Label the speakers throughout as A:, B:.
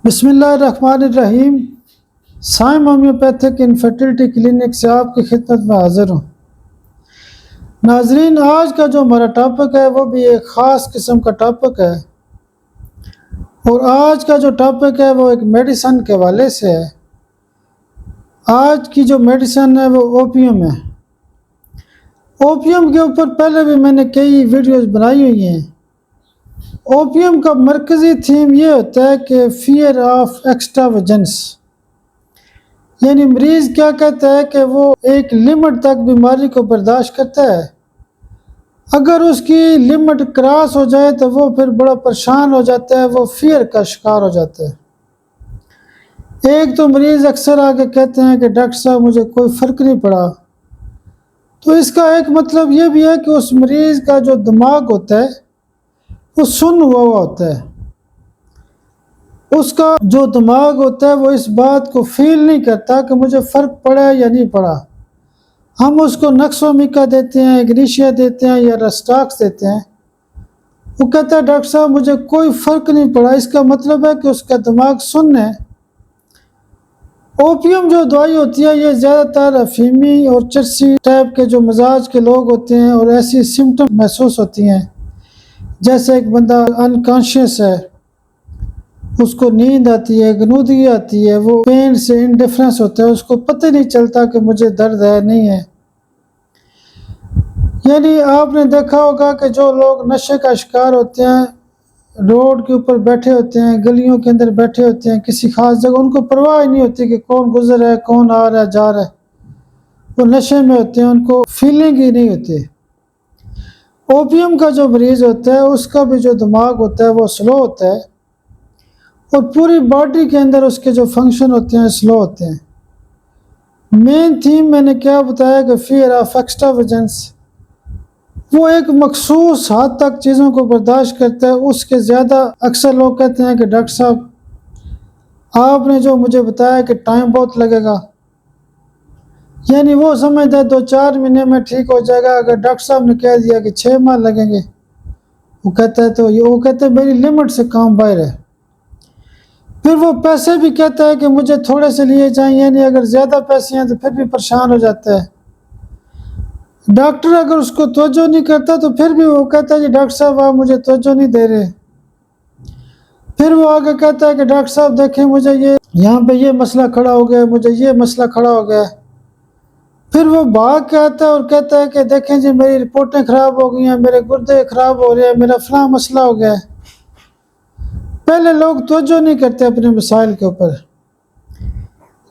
A: बिस्मिल्लाहिर्रहमानिर्रहीम। Saim homeopathic infertility clinic से आपकी खिदमत में हाजिर हूँ। नाजरीन, आज का जो हमारा टॉपिक है वो भी एक ख़ास किस्म का टॉपिक है और आज का जो टॉपिक है वो एक मेडिसन के हवाले से है। आज की जो मेडिसन है वो ओपियम है। ओपियम के ऊपर पहले भी मैंने कई वीडियोज़ बनाई हुई हैं। ओपियम का मरकज़ी थीम ये होता है कि फियर ऑफ एक्स्ट्रावेजेंस, यानी मरीज़ क्या कहता है कि वो एक लिमिट तक बीमारी को बर्दाश्त करता है। अगर उसकी लिमिट क्रॉस हो जाए तो वो फिर बड़ा परेशान हो जाता है, वो फियर का शिकार हो जाता है। एक तो मरीज़ अक्सर आके कहते हैं कि डॉक्टर साहब मुझे कोई फ़र्क नहीं पड़ा, तो इसका एक मतलब ये भी है कि उस मरीज़ का जो दिमाग होता है वो सुन्न हुआ होता है। उसका जो दिमाग होता है वो इस बात को फील नहीं करता कि मुझे फ़र्क पड़ा या नहीं पड़ा। हम उसको नक्सोमिका देते हैं, एग्रीशिया देते हैं या रस्टाक्स देते हैं। वो कहता है डॉक्टर साहब मुझे कोई फ़र्क नहीं पड़ा, इसका मतलब है कि उसका दिमाग सुन्न है। ओपियम जो दवाई होती है ये ज़्यादातर अफीमी और चरसी टाइप के जो मिजाज के लोग होते हैं और ऐसी सिम्टम महसूस होती हैं, जैसे एक बंदा अनकॉन्शियस है, उसको नींद आती है, गनूदगी आती है, वो पेन से इंडिफरेंस होता है, उसको पता ही नहीं चलता कि मुझे दर्द है नहीं है। यानी आपने देखा होगा कि जो लोग नशे का शिकार होते हैं, रोड के ऊपर बैठे होते हैं, गलियों के अंदर बैठे होते हैं, किसी खास जगह, उनको परवाह ही नहीं होती कि कौन गुजर है, कौन आ रहा है, जा रहा है। वो नशे में होते हैं, उनको फीलिंग ही नहीं होती। ओपियम का जो मरीज़ होता है उसका भी जो दिमाग होता है वो स्लो होता है और पूरी बॉडी के अंदर उसके जो फंक्शन होते हैं स्लो होते हैं। मेन थीम मैंने क्या बताया कि फियर ऑफ एक्स्ट्रावेजेंस, वो एक मखसूस हद तक चीज़ों को बर्दाश्त करता है, उसके ज़्यादा। अक्सर लोग कहते हैं कि डॉक्टर साहब आपने जो मुझे बताया कि टाइम बहुत लगेगा, यानी वो समझता है 2-4 महीने में ठीक हो जाएगा। अगर डॉक्टर साहब ने कह दिया कि 6 माह लगेंगे, वो कहता है तो वो कहता है मेरी लिमिट से काम बाहर है। फिर वो पैसे भी कहता है कि मुझे थोड़े से लिए जाएं, यानी अगर ज़्यादा पैसे हैं तो फिर भी परेशान हो जाता है। डॉक्टर अगर उसको तवज्जो नहीं करता तो फिर भी वो कहता है कि डॉक्टर साहब आप मुझे तवज्जो नहीं दे रहे। फिर वो आगे कहता है कि डॉक्टर साहब देखें मुझे ये यहाँ पे ये मसला खड़ा हो गया, मुझे ये मसला खड़ा हो गया। फिर वो भाग के आता है और कहता है कि देखें जी मेरी रिपोर्टें ख़राब हो गई हैं, मेरे गुर्दे ख़राब हो रहे हैं, मेरा फलां मसला हो गया है। पहले लोग तवज्जो नहीं करते अपने मसाइल के ऊपर।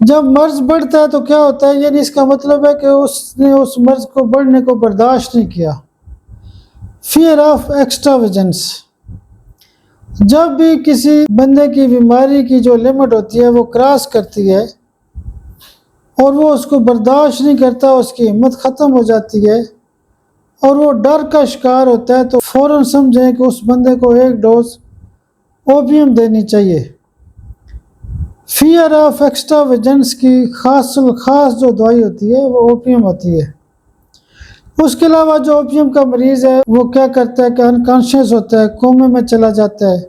A: जब मर्ज बढ़ता है तो क्या होता है, यानी इसका मतलब है कि उसने उस मर्ज को बढ़ने को बर्दाश्त नहीं किया। फियर ऑफ एक्स्ट्रावेजेंस, जब भी किसी बंदे की बीमारी की जो लिमिट होती है वो क्रॉस करती है और वो उसको बर्दाश्त नहीं करता, उसकी हिम्मत ख़त्म हो जाती है और वो डर का शिकार होता है, तो फ़ौरन समझें कि उस बंदे को एक डोज ओपियम देनी चाहिए। फियर ऑफ एक्स्ट्रावेजेंस की ख़ास जो दवाई होती है वो ओपियम होती है। उसके अलावा जो ओपियम का मरीज़ है वो क्या करता है कि अनकॉन्शियस होता है, कोमे में चला जाता है।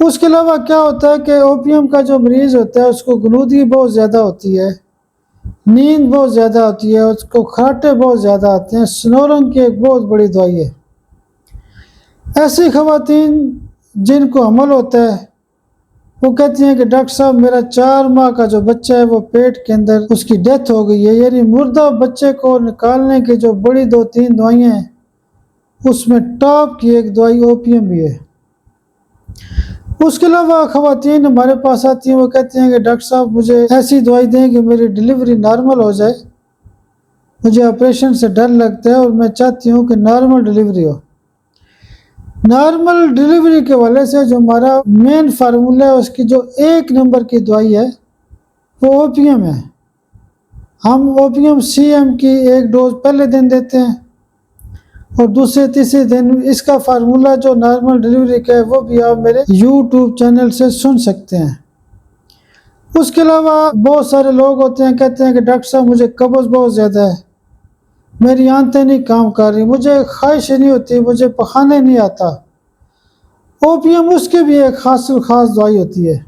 A: उसके अलावा क्या होता है कि ओपियम का जो मरीज़ होता है उसको गलूदगी बहुत ज़्यादा होती है, नींद बहुत ज़्यादा होती है, उसको खराटे बहुत ज़्यादा आते हैं। स्नोरिंग की एक बहुत बड़ी दवाई है। ऐसी ख़वातीन जिनको हमल होता है वो कहती हैं कि डॉक्टर साहब मेरा 4 माह का जो बच्चा है वो पेट के अंदर उसकी डेथ हो गई है, यानी मुर्दा बच्चे को निकालने की जो बड़ी 2-3 दवाइयाँ हैं उसमें टॉप की एक दवाई ओपियम भी है। उसके अलावा ख़वातीन हमारे पास आती हैं, वो कहती हैं कि डॉक्टर साहब मुझे ऐसी दवाई दें कि मेरी डिलीवरी नॉर्मल हो जाए, मुझे ऑपरेशन से डर लगता है और मैं चाहती हूँ कि नॉर्मल डिलीवरी हो। नॉर्मल डिलीवरी के वाले से जो हमारा मेन फार्मूला है उसकी जो 1 नंबर की दवाई है वो ओपियम है। हम ओपियम CM की 1 डोज पहले दिन देते हैं और दूसरे तीसरे दिन इसका फार्मूला जो नॉर्मल डिलीवरी का है वो भी आप मेरे YouTube चैनल से सुन सकते हैं। उसके अलावा बहुत सारे लोग होते हैं कहते हैं कि डॉक्टर साहब मुझे कब्ज़ बहुत ज़्यादा है, मेरी आंतें नहीं काम कर रही, मुझे ख्वाहिश नहीं होती, मुझे पखाने नहीं आता। ओपियम उसकी भी एक खास दवाई होती है।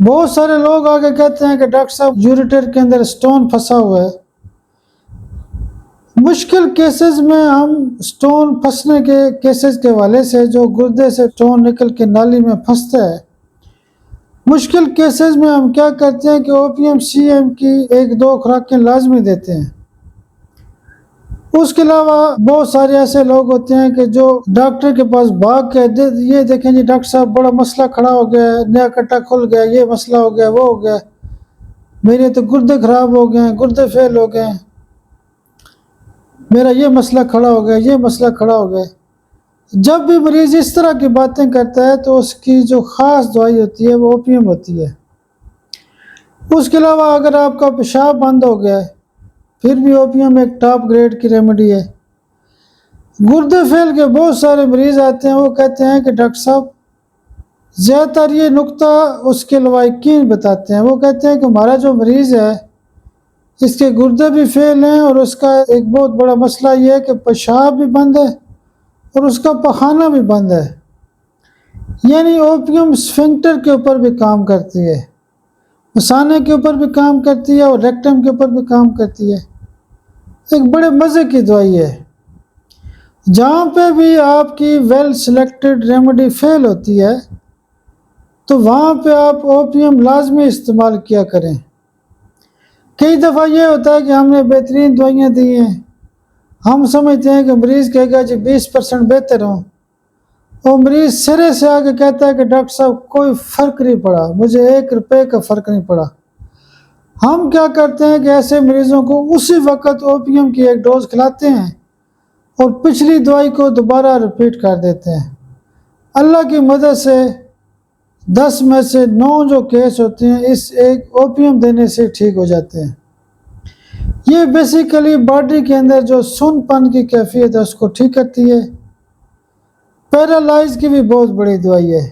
A: बहुत सारे लोग आगे कहते हैं कि डॉक्टर साहब यूरेटर के अंदर स्टोन फंसा हुआ है। मुश्किल केसेस में हम स्टोन फंसने के केसेस के हवाले से, जो गुर्दे से स्टोन निकल के नाली में फंसता है, मुश्किल केसेस में हम क्या करते हैं कि ओपीएम सीएम की 1-2 खुराकें लाजमी देते हैं। उसके अलावा बहुत सारे ऐसे लोग होते हैं कि जो डॉक्टर के पास भाग के ये देखें जी डॉक्टर साहब बड़ा मसला खड़ा हो गया है, नया कट्टा खुल गया, ये मसला हो गया, वो हो गया, मेरे तो गुर्दे खराब हो गए हैं, गुर्दे फेल हो गए हैं, मेरा ये मसला खड़ा हो गया, ये मसला खड़ा हो गया। जब भी मरीज़ इस तरह की बातें करता है तो उसकी जो ख़ास दवाई होती है वो ओपीएम होती है। उसके अलावा अगर आपका पेशाब बंद हो गया है, फिर भी ओपीएम एक टॉप ग्रेड की रेमेडी है। गुर्दे फेल के बहुत सारे मरीज़ आते हैं, वो कहते हैं कि डॉक्टर साहब, ज़्यादातर ये नुक्ता उसके लवाकिन बताते हैं। वो कहते हैं कि हमारा जो मरीज़ है इसके गुर्दे भी फेल हैं और उसका एक बहुत बड़ा मसला ये है कि पेशाब भी बंद है और उसका पखाना भी बंद है। यानी ओपीएम स्फिंक्टर के ऊपर भी काम करती है, मसाने के ऊपर भी काम करती है और रेक्टम के ऊपर भी काम करती है। एक बड़े मज़े की दवाई है। जहाँ पे भी आपकी वेल सिलेक्टेड रेमेडी फेल होती है तो वहाँ पे आप ओपीएम लाजमी इस्तेमाल किया करें। कई दफ़ा ये होता है कि हमने बेहतरीन दवाइयाँ दी हैं, हम समझते हैं कि मरीज़ कहेगा जी 20% बेहतर हो, और मरीज़ सिरे से आके कहता है कि डॉक्टर साहब कोई फ़र्क नहीं पड़ा, मुझे 1 रुपये का फ़र्क नहीं पड़ा। हम क्या करते हैं कि ऐसे मरीज़ों को उसी वक्त ओपीएम की एक डोज खिलाते हैं और पिछली दवाई को दोबारा रिपीट कर देते हैं। अल्लाह की मदद से 10 में से 9 जो केस होते हैं इस एक ओपीएम देने से ठीक हो जाते हैं। ये बेसिकली बॉडी के अंदर जो सुनपन की कैफियत है उसको ठीक करती है। पैरालाइज की भी बहुत बड़ी दवाई है।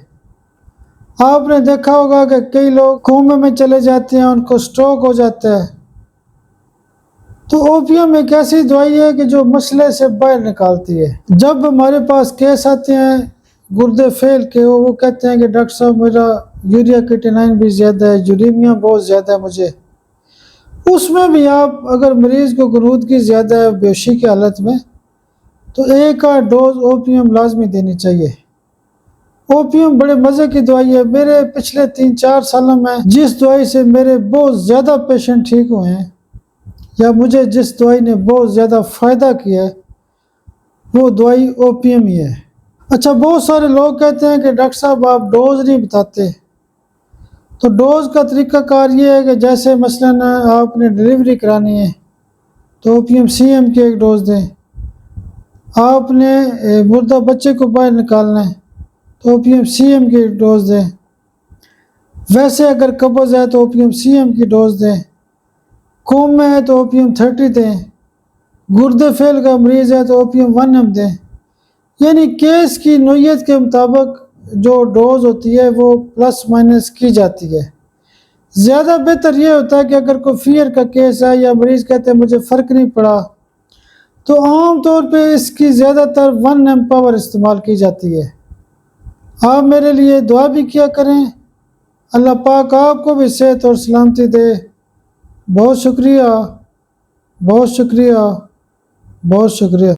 A: आपने देखा होगा कि कई लोग कोमे में चले जाते हैं, उनको स्ट्रोक हो जाता है, तो ओपीएम एक ऐसी दवाई है कि जो मसले से बाहर निकालती है। जब हमारे पास केस आते हैं गुर्दे फेल के, वो कहते हैं कि डॉक्टर साहब मेरा यूरिया क्रिएटिनिन भी ज़्यादा है, यूरेमिया बहुत ज़्यादा है मुझे, उसमें भी आप अगर मरीज़ को गुरूदगी ज़्यादा है बेहोशी की हालत में, तो 1 आध डोज ओपीएम लाजमी देनी चाहिए। ओपीएम बड़े मज़े की दवाई है। मेरे पिछले 3-4 सालों में जिस दवाई से मेरे बहुत ज़्यादा पेशेंट ठीक हुए हैं या मुझे जिस दवाई ने बहुत ज़्यादा फ़ायदा किया है वो दवाई ओपीएम ही है। अच्छा, बहुत सारे लोग कहते हैं कि डॉक्टर साहब आप डोज नहीं बताते। तो डोज का तरीक़ाकार ये है कि जैसे मसलन आपने डिलीवरी करानी है तो ओपीएम सीएम की 1 डोज दें, आपने मुर्दा बच्चे को बाहर निकालना है तो ओपीएम सीएम की 1 डोज दें, वैसे अगर कब्ज़ है तो ओपीएम सीएम की डोज दें, कोम में है तो ओपीएम 30 दें, गुर्दे फेल का मरीज़ है तो ओपीएम 1 mg दें। यानी केस की नोयत के मुताबिक जो डोज होती है वो प्लस माइनस की जाती है। ज़्यादा बेहतर ये होता है कि अगर कोई फीवर का केस है या मरीज़ कहते हैं मुझे फ़र्क नहीं पड़ा, तो आम तौर पे इसकी ज़्यादातर 1 mg पावर इस्तेमाल की जाती है। आप मेरे लिए दुआ भी किया करें, अल्लाह पाक आपको भी सेहत और सलामती दे। बहुत शुक्रिया, बहुत शुक्रिया, बहुत शुक्रिया।